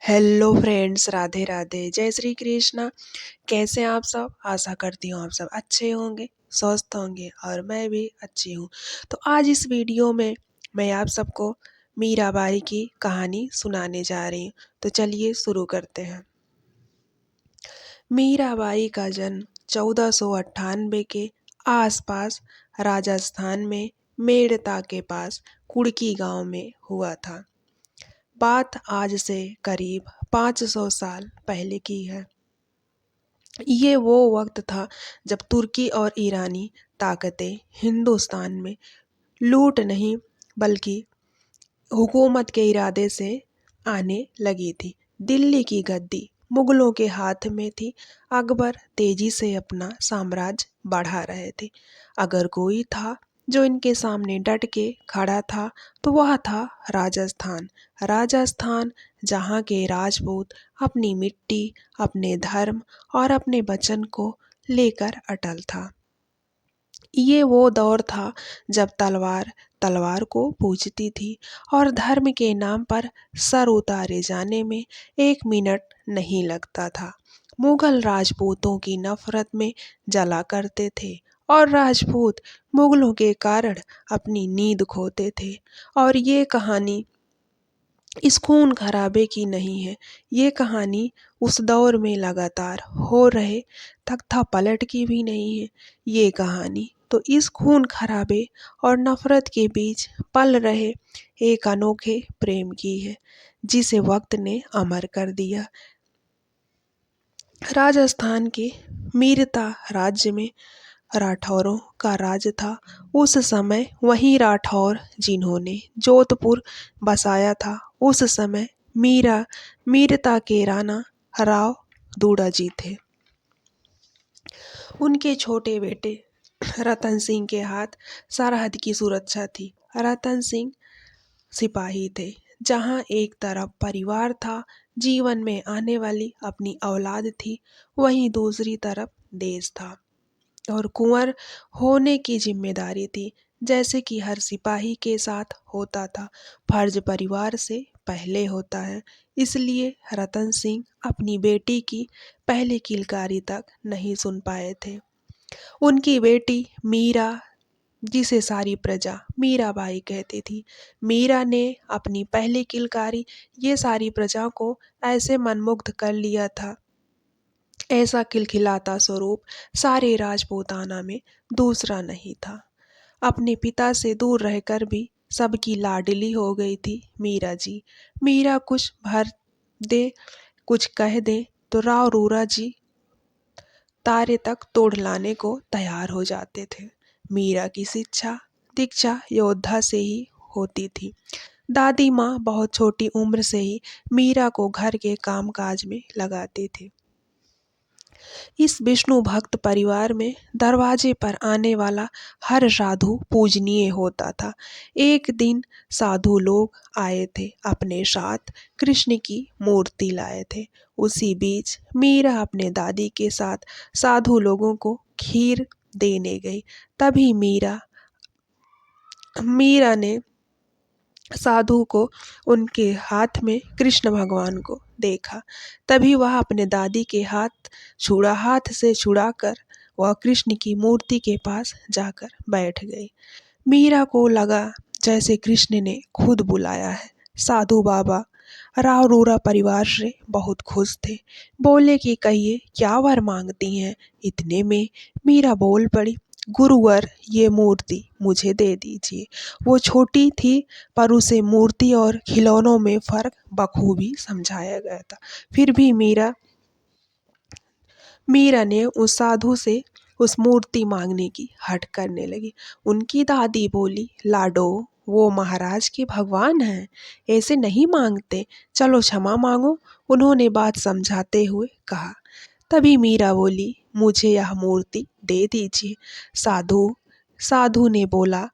Hello friends, Radhe Radhe, जय श्री कृष्णा। कैसे हैं आप सब? आशा करती हूँ आप सब अच्छे होंगे, स्वस्थ होंगे और मैं भी अच्छी हूँ। तो आज इस वीडियो में मैं आप सबको मीराबाई की कहानी सुनाने जा रही हूँ। तो चलिए शुरू करते हैं। मीराबाई का जन्म 1498 के आसपास राजस्थान में मेड़ता के पास कुड़की गांव में हुआ था। बात आज से करीब 500 साल पहले की है। ये वो वक्त था जब तुर्की और ईरानी ताकतें हिंदुस्तान में लूट नहीं बल्कि हुकूमत के इरादे से आने लगी थी। दिल्ली की गद्दी मुगलों के हाथ में थी। अकबर तेजी से अपना साम्राज्य बढ़ा रहे थे। अगर कोई था जो इनके सामने डट के खड़ा था तो वह था राजस्थान। राजस्थान, जहाँ के राजपूत अपनी मिट्टी, अपने धर्म और अपने वचन को लेकर अटल था। ये वो दौर था जब तलवार तलवार को पूजती थी और धर्म के नाम पर सर उतारे जाने में एक मिनट नहीं लगता था। मुगल राजपूतों की नफरत में जला करते थे और राजपूत मुगलों के कारण अपनी नींद खोते थे। और ये कहानी इस खून खराबे की नहीं है। ये कहानी उस दौर में लगातार हो रहे तख्ता पलट की भी नहीं है। ये कहानी तो इस खून खराबे और नफरत के बीच पल रहे एक अनोखे प्रेम की है, जिसे वक्त ने अमर कर दिया। राजस्थान के मीरता राज्य में राठौरों का राज था। उस समय वही राठौर जिन्होंने जोधपुर बसाया था, उस समय मीरता के राणा राव दूड़ा जी थे। उनके छोटे बेटे रतन सिंह के हाथ सरहद की सुरक्षा थी। रतन सिंह सिपाही थे। जहाँ एक तरफ परिवार था, जीवन में आने वाली अपनी औलाद थी, वहीं दूसरी तरफ देश था और कुंवर होने की जिम्मेदारी थी। जैसे कि हर सिपाही के साथ होता था, फर्ज परिवार से पहले होता है। इसलिए रतन सिंह अपनी बेटी की पहली किलकारी तक नहीं सुन पाए थे। उनकी बेटी मीरा, जिसे सारी प्रजा मीराबाई कहती थी, मीरा ने अपनी पहली किलकारी ये सारी प्रजा को ऐसे मनमुग्ध कर लिया था। ऐसा खिलखिलाता स्वरूप सारे राजपूताना में दूसरा नहीं था। अपने पिता से दूर रहकर भी सबकी लाडली हो गई थी मीरा जी। मीरा कुछ भर दे, कुछ कह दे तो राव रूरा जी तारे तक तोड़ लाने को तैयार हो जाते थे। मीरा की शिक्षा दीक्षा योद्धा से ही होती थी। दादी माँ बहुत छोटी उम्र से ही मीरा को घर के कामकाज में लगाती थी। इस विष्णु भक्त परिवार में दरवाजे पर आने वाला हर साधु पूजनीय होता था। एक दिन साधु लोग आए थे, अपने साथ कृष्ण की मूर्ति लाए थे। उसी बीच मीरा अपने दादी के साथ साधु लोगों को खीर देने गई। तभी मीरा ने साधु को उनके हाथ में कृष्ण भगवान को देखा। तभी वह अपने दादी के हाथ से छुड़ाकर वह कृष्ण की मूर्ति के पास जाकर बैठ गई। मीरा को लगा जैसे कृष्ण ने खुद बुलाया है। साधु बाबा राव रूरा परिवार से बहुत खुश थे। बोले कि कहिए क्या वर मांगती हैं। इतने में मीरा बोल पड़ी, गुरुवर ये मूर्ति मुझे दे दीजिए। वो छोटी थी पर उसे मूर्ति और खिलौनों में फर्क बखूबी समझाया गया था। फिर भी मीरा ने उस साधु से उस मूर्ति मांगने की हट करने लगी। उनकी दादी बोली, लाडो वो महाराज के भगवान हैं, ऐसे नहीं मांगते, चलो क्षमा मांगो। उन्होंने बात समझाते हुए कहा। तभी मीरा बोली, मुझे यह मूर्ति दे दीजिए। साधु ने बोला,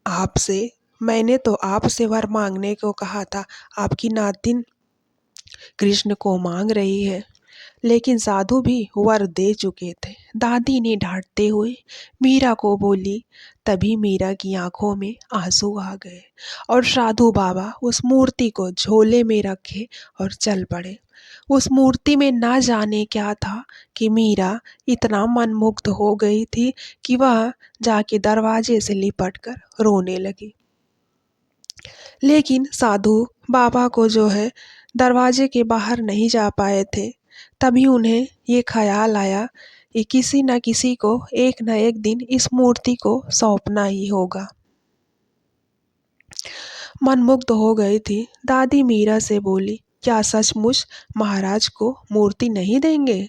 आपसे मैंने तो आपसे वर मांगने को कहा था, आपकी नातिन कृष्ण को मांग रही है। लेकिन साधु भी वर दे चुके थे। दादी ने डांटते हुए मीरा को बोली। तभी मीरा की आंखों में आंसू आ गए और साधु बाबा उस मूर्ति को झोले में रखे और चल पड़े। उस मूर्ति में ना जाने क्या था कि मीरा इतना मनमुग्ध हो गई थी कि वह जाके दरवाजे से लिपट कर रोने लगी। लेकिन साधु बाबा को जो है दरवाजे के बाहर नहीं जा पाए थे। तभी उन्हें ये ख्याल आया कि किसी न किसी को एक न एक दिन इस मूर्ति को सौंपना ही होगा। मनमुग्ध हो गई थी। दादी मीरा से बोली, क्या सचमुच महाराज को मूर्ति नहीं देंगे?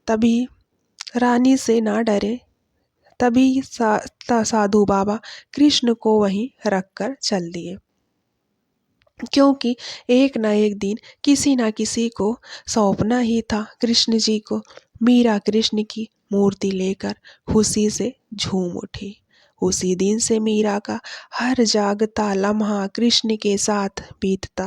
तभी रानी से ना डरे। तभी साधु बाबा कृष्ण को वहीं रखकर चल दिए, क्योंकि एक न एक दिन किसी न किसी को सौंपना ही था कृष्ण जी को। मीरा कृष्ण की मूर्ति लेकर खुशी से झूम उठी। उसी दिन से मीरा का हर जागता लम्हा कृष्ण के साथ बीतता।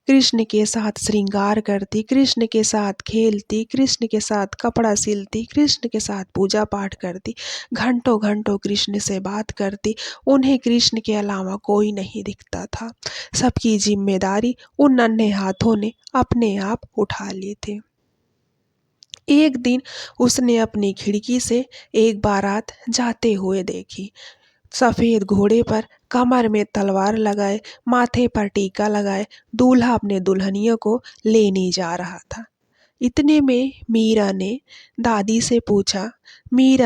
कृष्ण के साथ श्रृंगार करती, कृष्ण के साथ खेलती, कृष्ण के साथ कपड़ा सिलती, कृष्ण के साथ पूजा पाठ करती, घंटों घंटों कृष्ण से बात करती। उन्हें कृष्ण के अलावा कोई नहीं दिखता था। सबकी जिम्मेदारी उन नन्हे हाथों ने अपने आप उठा ली थी। एक दिन उसने अपनी खिड़की से एक बारात जाते हुए देखी। सफेद घोड़े पर, कमर में तलवार लगाए, माथे पर टीका लगाए, दूल्हा अपने दुल्हनिया को लेने जा रहा था। इतने में मीरा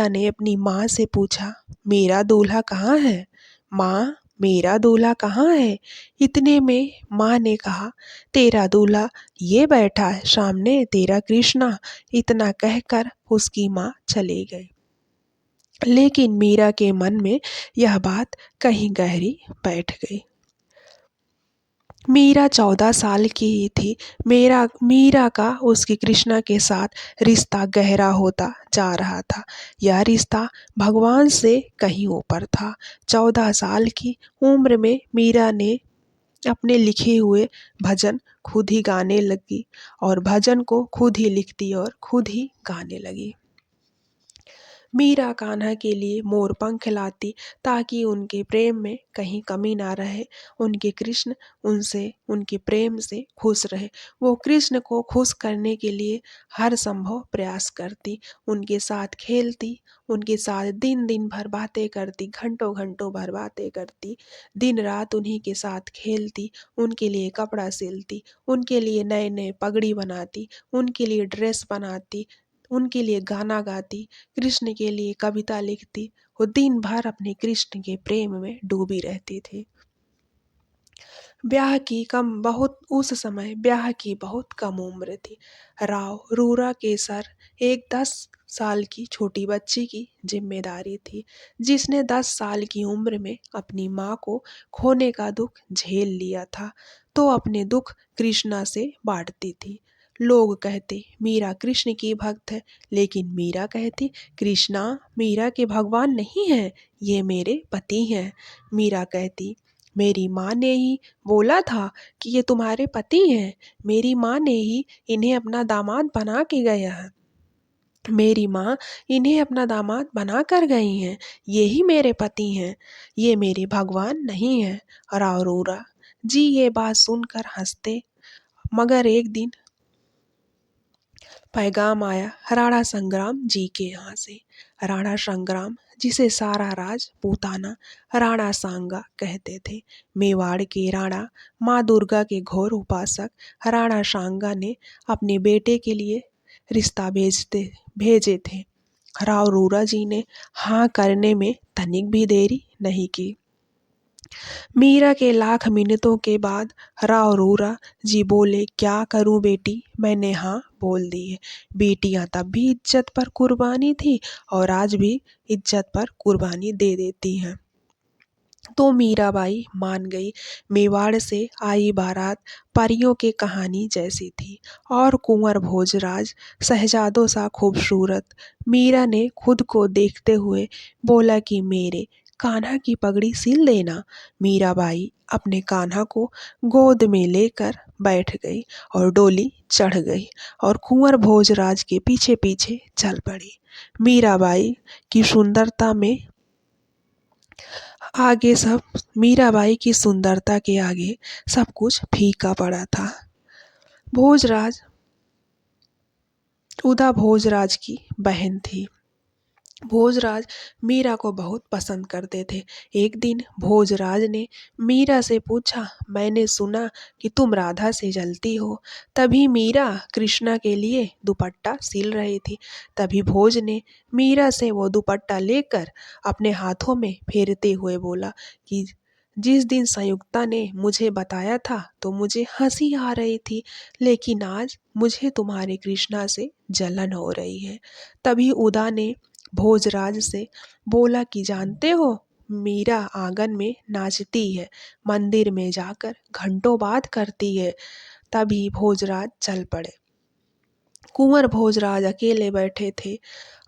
ने अपनी माँ से पूछा, मेरा दूल्हा कहाँ है? माँ, मेरा दूल्हा कहाँ है? इतने में माँ ने कहा, तेरा दूल्हा ये बैठा है सामने, तेरा कृष्णा। इतना कहकर उसकी माँ चली गई। लेकिन मीरा के मन में यह बात कहीं गहरी बैठ गई। मीरा 14 साल की ही थी। मीरा का उसकी कृष्णा के साथ रिश्ता गहरा होता जा रहा था। यह रिश्ता भगवान से कहीं ऊपर था। 14 साल की उम्र में मीरा ने अपने लिखे हुए भजन खुद ही गाने लगी और भजन को खुद ही लिखती और खुद ही गाने लगी। मीरा कान्हा के लिए मोर पंख लाती ताकि उनके प्रेम में कहीं कमी ना रहे। उनके कृष्ण उनके प्रेम से खुश रहे। वो कृष्ण को खुश करने के लिए हर संभव प्रयास करती, उनके साथ खेलती, उनके साथ दिन दिन भर बातें करती, घंटों घंटों भर बातें करती, दिन रात उन्हीं के साथ खेलती, उनके लिए कपड़ा सिलती, उनके लिए नए नए पगड़ी बनाती, उनके लिए ड्रेस बनाती, उनके लिए गाना गाती, कृष्ण के लिए कविता लिखती। वो दिन भर अपने कृष्ण के प्रेम में डूबी रहती थी। उस समय ब्याह की बहुत कम उम्र थी। राव रूरा के सर एक 10 साल की छोटी बच्ची की जिम्मेदारी थी, जिसने 10 साल की उम्र में अपनी माँ को खोने का दुख झेल लिया था, तो अपने दुख कृष्णा से बांटती थी। लोग कहते मीरा कृष्ण की भक्त है, लेकिन मीरा कहती कृष्णा मीरा के भगवान नहीं है, ये मेरे पति हैं। मीरा कहती मेरी माँ ने ही बोला था कि ये तुम्हारे पति हैं। मेरी माँ ने ही इन्हें अपना दामाद बना के गया है। मेरी माँ इन्हें अपना दामाद बना कर गई हैं। ये ही मेरे पति हैं, ये मेरे भगवान नहीं हैं। राव रोरा जी ये बात सुनकर हंसते। मगर एक दिन पैगाम आया राणा संग्राम जी के यहाँ से। राणा संग्राम, जिसे सारा राज पूताना राणा सांगा कहते थे, मेवाड़ के राणा, माँ दुर्गा के घोर उपासक राणा सांगा ने अपने बेटे के लिए रिश्ता भेजे थे। राव रूरा जी ने हाँ करने में तनिक भी देरी नहीं की। मीरा के लाख मिन्नतों के बाद राव रूरा जी बोले, क्या करूं बेटी, मैंने हाँ बोल दी है। बेटियां तब भी इज्जत पर कुर्बानी थी और आज भी इज्जत पर कुर्बानी दे देती हैं। तो मीराबाई मान गई। मेवाड़ से आई बारात परियों के कहानी जैसी थी और कुंवर भोजराज शहजादों सा खूबसूरत। मीरा ने खुद को देखते हुए बोला कि मेरे कान्हा की पगड़ी सिल देना। मीराबाई अपने कान्हा को गोद में लेकर बैठ गई और डोली चढ़ गई और कुंवर भोजराज के पीछे पीछे चल पड़ी। मीराबाई की सुंदरता में आगे सब मीराबाई की सुंदरता के आगे सब कुछ फीका पड़ा था। भोजराज उदा भोजराज की बहन थी। भोजराज मीरा को बहुत पसंद करते थे। एक दिन भोजराज ने मीरा से पूछा, मैंने सुना कि तुम राधा से जलती हो। तभी मीरा कृष्णा के लिए दुपट्टा सिल रही थी। तभी भोज ने मीरा से वो दुपट्टा लेकर अपने हाथों में फेरते हुए बोला कि जिस दिन संयुक्ता ने मुझे बताया था तो मुझे हंसी आ रही थी, लेकिन आज मुझे तुम्हारे कृष्णा से जलन हो रही है। तभी उदा ने भोजराज से बोला कि जानते हो, मीरा आंगन में नाचती है, मंदिर में जाकर घंटों बात करती है। तभी भोजराज चल पड़े। कुंवर भोजराज अकेले बैठे थे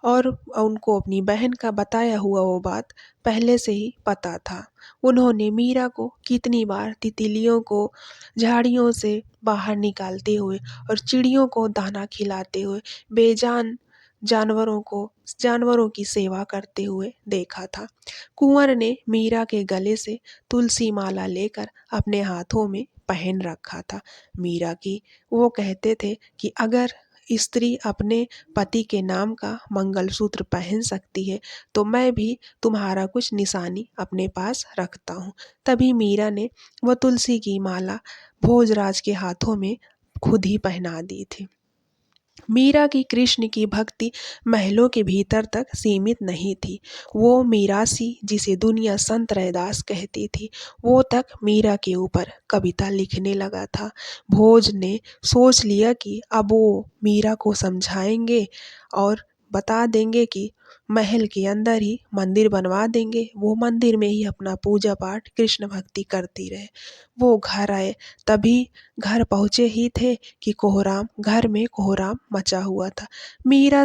और उनको अपनी बहन का बताया हुआ वो बात पहले से ही पता था। उन्होंने मीरा को कितनी बार तितलियों को झाड़ियों से बाहर निकालते हुए और चिड़ियों को दाना खिलाते हुए बेजान जानवरों की सेवा करते हुए देखा था। कुंवर ने मीरा के गले से तुलसी माला लेकर अपने हाथों में पहन रखा था। मीरा की वो कहते थे कि अगर स्त्री अपने पति के नाम का मंगलसूत्र पहन सकती है तो मैं भी तुम्हारा कुछ निशानी अपने पास रखता हूँ। तभी मीरा ने वह तुलसी की माला भोजराज के हाथों में खुद ही पहना दी थी। मीरा की कृष्ण की भक्ति महलों के भीतर तक सीमित नहीं थी। वो मीरासी जिसे दुनिया संत रैदास कहती थी, वो तक मीरा के ऊपर कविता लिखने लगा था। भोज ने सोच लिया कि अब वो मीरा को समझाएंगे और बता देंगे कि महल के अंदर ही मंदिर बनवा देंगे, वो मंदिर में ही अपना पूजा पाठ कृष्ण भक्ति करती रहे। वो घर आए, तभी घर पहुँचे ही थे कि घर में कोहराम मचा हुआ था। मीरा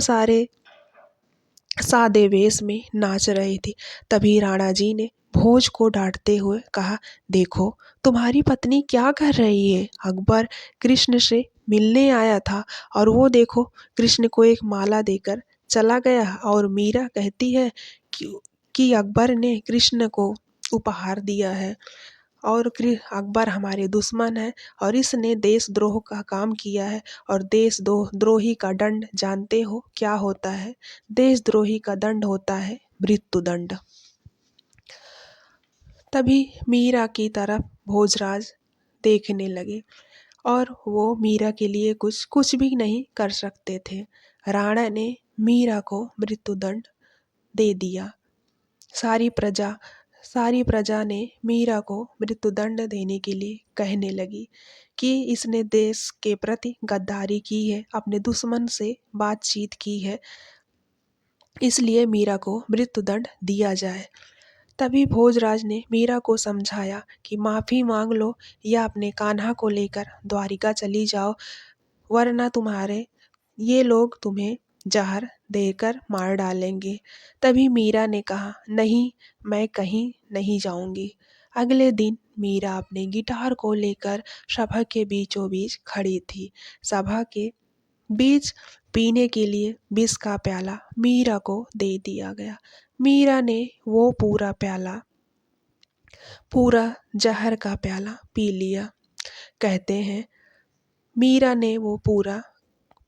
सादे वेश में नाच रही थी। तभी राणा जी ने भोज को डांटते हुए कहा, देखो तुम्हारी पत्नी क्या कर रही है। अकबर कृष्ण से मिलने आया था और वो देखो कृष्ण को एक माला देकर चला गया और मीरा कहती है कि अकबर ने कृष्ण को उपहार दिया है और अकबर हमारे दुश्मन है और इसने देशद्रोह का काम किया है। और देशद्रोही का दंड जानते हो क्या होता है? देशद्रोही का दंड होता है मृत्युदंड। तभी मीरा की तरफ भोजराज देखने लगे और वो मीरा के लिए कुछ भी नहीं कर सकते थे। राणा ने मीरा को मृत्युदंड दे दिया। सारी प्रजा सारी प्रजा ने मीरा को मृत्युदंड देने के लिए कहने लगी कि इसने देश के प्रति गद्दारी की है, अपने दुश्मन से बातचीत की है, इसलिए मीरा को मृत्युदंड दिया जाए। तभी भोजराज ने मीरा को समझाया कि माफ़ी मांग लो या अपने कान्हा को लेकर द्वारिका चली जाओ, वरना ये लोग तुम्हें जहर देकर मार डालेंगे। तभी मीरा ने कहा, नहीं, मैं कहीं नहीं जाऊंगी। अगले दिन मीरा अपने गिटार को लेकर सभा के बीचों बीच खड़ी थी। सभा के बीच पीने के लिए विष का प्याला मीरा को दे दिया गया। मीरा ने वो पूरा जहर का प्याला पी लिया। कहते हैं मीरा ने वो पूरा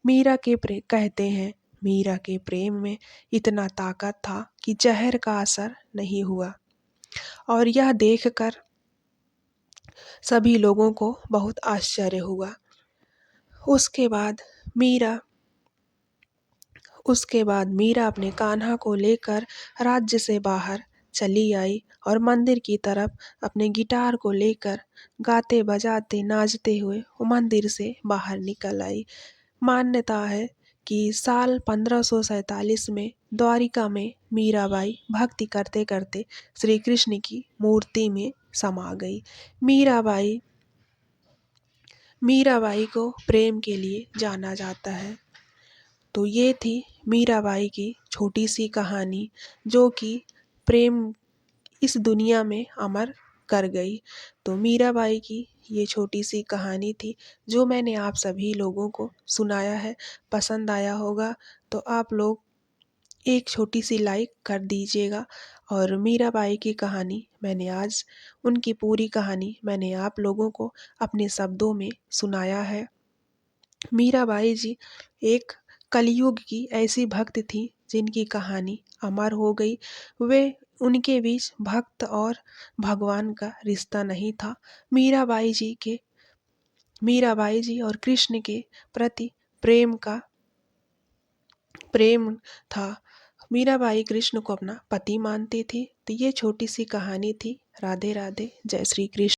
कहते हैं मीरा के प्रेम में इतना ताकत था कि जहर का असर नहीं हुआ। और यह देखकर सभी लोगों को बहुत आश्चर्य हुआ। उसके बाद मीरा अपने कान्हा को लेकर राज्य से बाहर चली आई और मंदिर की तरफ अपने गिटार को लेकर गाते बजाते नाचते हुए वो मंदिर से बाहर निकल आई। मान्यता है कि साल 1547 में द्वारिका में मीराबाई भक्ति करते करते श्री कृष्ण की मूर्ति में समा गई। मीराबाई को प्रेम के लिए जाना जाता है। तो ये थी मीराबाई की छोटी सी कहानी, जो कि प्रेम इस दुनिया में अमर कर गई। तो मीराबाई की ये छोटी सी कहानी थी जो मैंने आप सभी लोगों को सुनाया है। पसंद आया होगा तो आप लोग एक छोटी सी लाइक कर दीजिएगा। और मीराबाई की कहानी मैंने आज उनकी पूरी कहानी मैंने आप लोगों को अपने शब्दों में सुनाया है। मीराबाई जी एक कलयुग की ऐसी भक्त थी जिनकी कहानी अमर हो गई। वे उनके बीच भक्त और भगवान का रिश्ता नहीं था। मीराबाई जी और कृष्ण के प्रति प्रेम का प्रेम था। मीराबाई कृष्ण को अपना पति मानती थी। तो ये छोटी सी कहानी थी। राधे राधे, जय श्री कृष्ण।